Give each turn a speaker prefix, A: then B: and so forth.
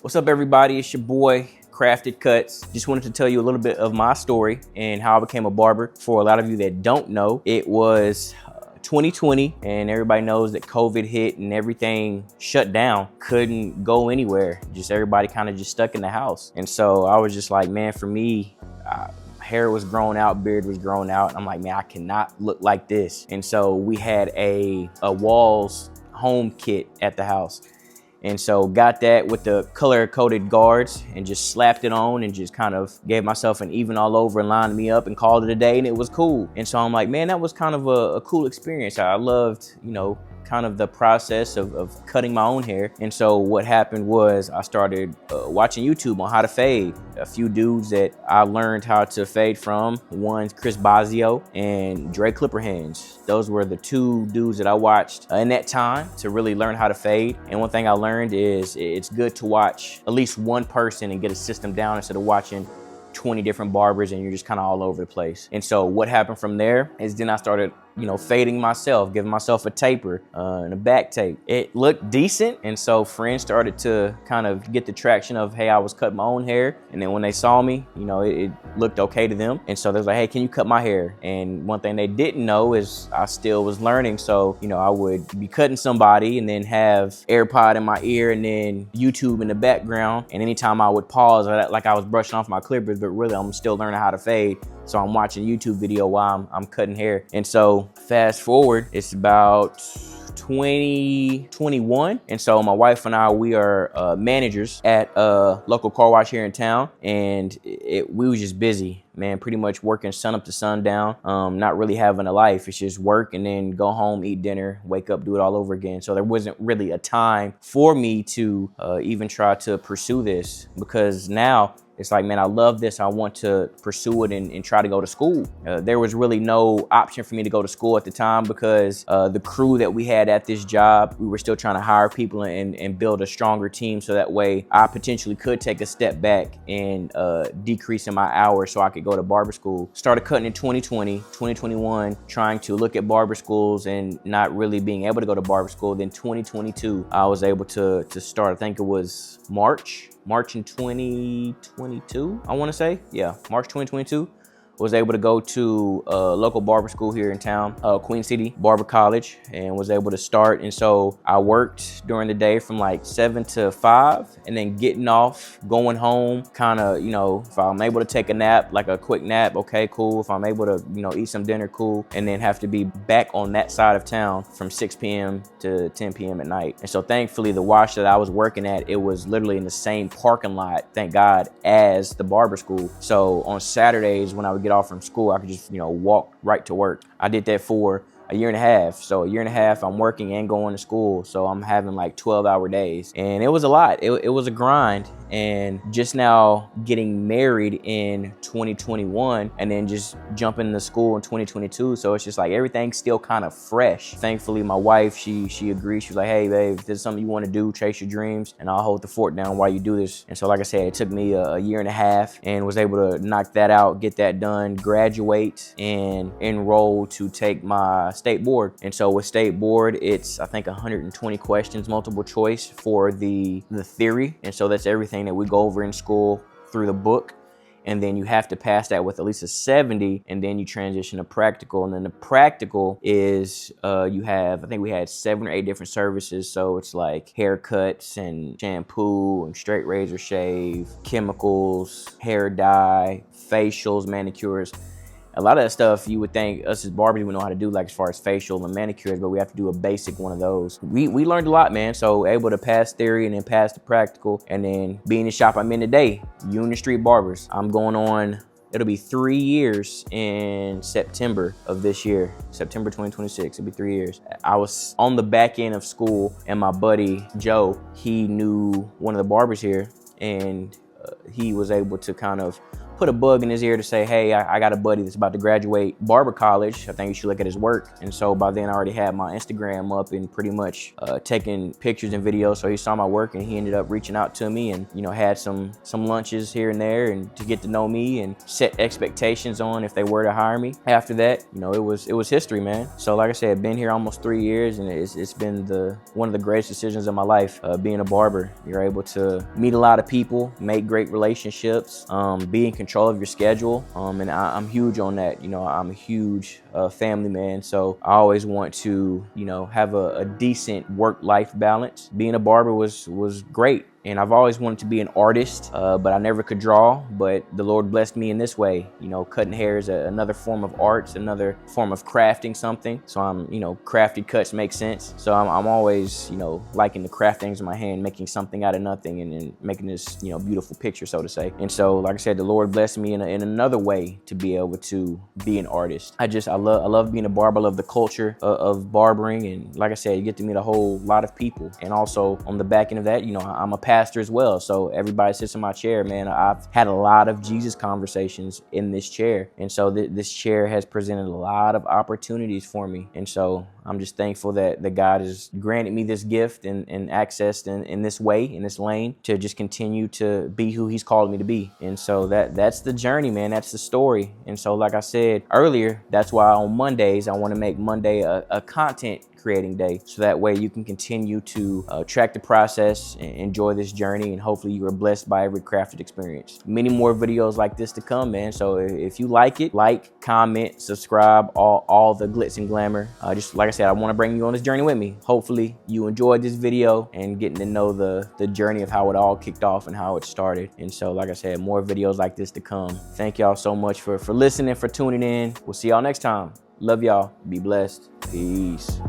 A: What's up, everybody? It's your boy, Crafted Cuts. Just wanted to tell you a little bit of my story and how I became a barber. For a lot of you that don't know, it was 2020 and everybody knows that COVID hit and everything shut down. Couldn't go anywhere. Just everybody kind of just stuck in the house. And so I was just like, man, for me, hair was grown out, beard was grown out. And I'm like, man, I cannot look like this. And so we had a walls home kit at the house. And so got that with the color coded guards and just slapped it on and just kind of gave myself an even all over and lined me up and called it a day, and it was cool. And so I'm like, man, that was kind of a cool experience. I loved, kind of the process of cutting my own hair. And so what happened was I started watching YouTube on how to fade. A few dudes that I learned how to fade from, one's Chris Bazio and Dre Clipperhands. Those were the two dudes that I watched in that time to really learn how to fade. And one thing I learned is it's good to watch at least one person and get a system down instead of watching 20 different barbers and you're just kind of all over the place. And so what happened from there is then I started fading myself, giving myself a taper and a back tape. It looked decent, and so friends started to kind of get the traction of, hey, I was cutting my own hair. And then when they saw me, it looked okay to them. And so they was like, hey, can you cut my hair? And one thing they didn't know is I still was learning. So, I would be cutting somebody and then have AirPod in my ear and then YouTube in the background. And anytime I would pause, like I was brushing off my clippers, but really I'm still learning how to fade. So I'm watching a YouTube video while I'm cutting hair. And so fast forward, it's about 2021. And so my wife and I, we are managers at a local car wash here in town. And we was just busy, man, pretty much working sun up to sundown, not really having a life. It's just work and then go home, eat dinner, wake up, do it all over again. So there wasn't really a time for me to even try to pursue this, because now it's like, man, I love this. I want to pursue it and try to go to school. There was really no option for me to go to school at the time because the crew that we had at this job, we were still trying to hire people and build a stronger team. So that way I potentially could take a step back and decrease in my hours so I could go to barber school. Started cutting in 2020, 2021, trying to look at barber schools and not really being able to go to barber school. Then 2022, I was able to start, I think it was March in 2022, I want to say. Yeah, March 2022. Was able to go to a local barber school here in town, Queen City Barber College, and was able to start. And so I worked during the day from like 7 to 5, and then getting off, going home, kind of, if I'm able to take a nap, like a quick nap, okay, cool. If I'm able to, eat some dinner, cool. And then have to be back on that side of town from 6 p.m. to 10 p.m. at night. And so thankfully the wash that I was working at, it was literally in the same parking lot, thank God, as the barber school. So on Saturdays when I would get off from school, I could just, walk right to work. I did that for a year and a half. So a year and a half, I'm working and going to school. So I'm having like 12-hour days. And it was a lot. It was a grind. And just now getting married in 2021 and then just jumping into school in 2022. So it's just like everything's still kind of fresh. Thankfully, my wife, she agreed. She was like, hey, babe, if this is something you want to do, chase your dreams, and I'll hold the fort down while you do this. And so like I said, it took me a year and a half and was able to knock that out, get that done, graduate, and enroll to take my state board. And so with state board, it's I think 120 questions, multiple choice for the theory. And so that's everything that we go over in school through the book. And then you have to pass that with at least a 70, and then you transition to practical. And then the practical is I think we had 7 or 8 different services. So it's like haircuts and shampoo and straight razor shave, chemicals, hair dye, facials, manicures. A lot of that stuff you would think us as barbers would know how to do, like as far as facial and manicures, but we have to do a basic one of those. We learned a lot, man. So able to pass theory and then pass the practical, and then being the shop I'm in today, Union Street Barbers. I'm going on, it'll be 3 years in September of this year, September 2026, it'll be 3 years. I was on the back end of school and my buddy, Joe, he knew one of the barbers here, and he was able to kind of put a bug in his ear to say, hey, I got a buddy that's about to graduate barber college. I think you should look at his work. And so by then I already had my Instagram up and pretty much taking pictures and videos. So he saw my work and he ended up reaching out to me and, you know, had some lunches here and there and to get to know me and set expectations on if they were to hire me. After that, you know, it was history, man. So like I said, been here almost 3 years and it's been one of the greatest decisions of my life, being a barber. You're able to meet a lot of people, make great relationships, be in control of your schedule. And I'm huge on that. You know, I'm a huge family man. So I always want to, you know, have a decent work-life balance. Being a barber was great. And I've always wanted to be an artist, but I never could draw. But the Lord blessed me in this way. You know, cutting hair is another form of art, another form of crafting something. So I'm, you know, crafted cuts make sense. So I'm always, you know, liking to craft things in my hand, making something out of nothing and making this, you know, beautiful picture, so to say. And so, like I said, the Lord blessed me in another way to be able to be an artist. I love being a barber. I love the culture of barbering. And like I said, you get to meet a whole lot of people. And also on the back end of that, you know, I'm a pastor as well. So everybody sits in my chair, man. I've had a lot of Jesus conversations in this chair. And so this chair has presented a lot of opportunities for me. And so I'm just thankful that God has granted me this gift and access in this way, in this lane, to just continue to be who he's called me to be. And so that's the journey, man. That's the story. And so like I said earlier, that's why on Mondays, I want to make Monday a content creating day, so that way you can continue to track the process and enjoy this journey, and hopefully you are blessed by every crafted experience. Many more videos like this to come, man. So if you like it, like, comment, subscribe, all the glitz and glamour. Just like I said, I want to bring you on this journey with me. Hopefully you enjoyed this video and getting to know the journey of how it all kicked off and how it started. And so like I said, more videos like this to come. Thank y'all so much for listening, for tuning in. We'll see y'all next time. Love y'all. Be blessed. Peace.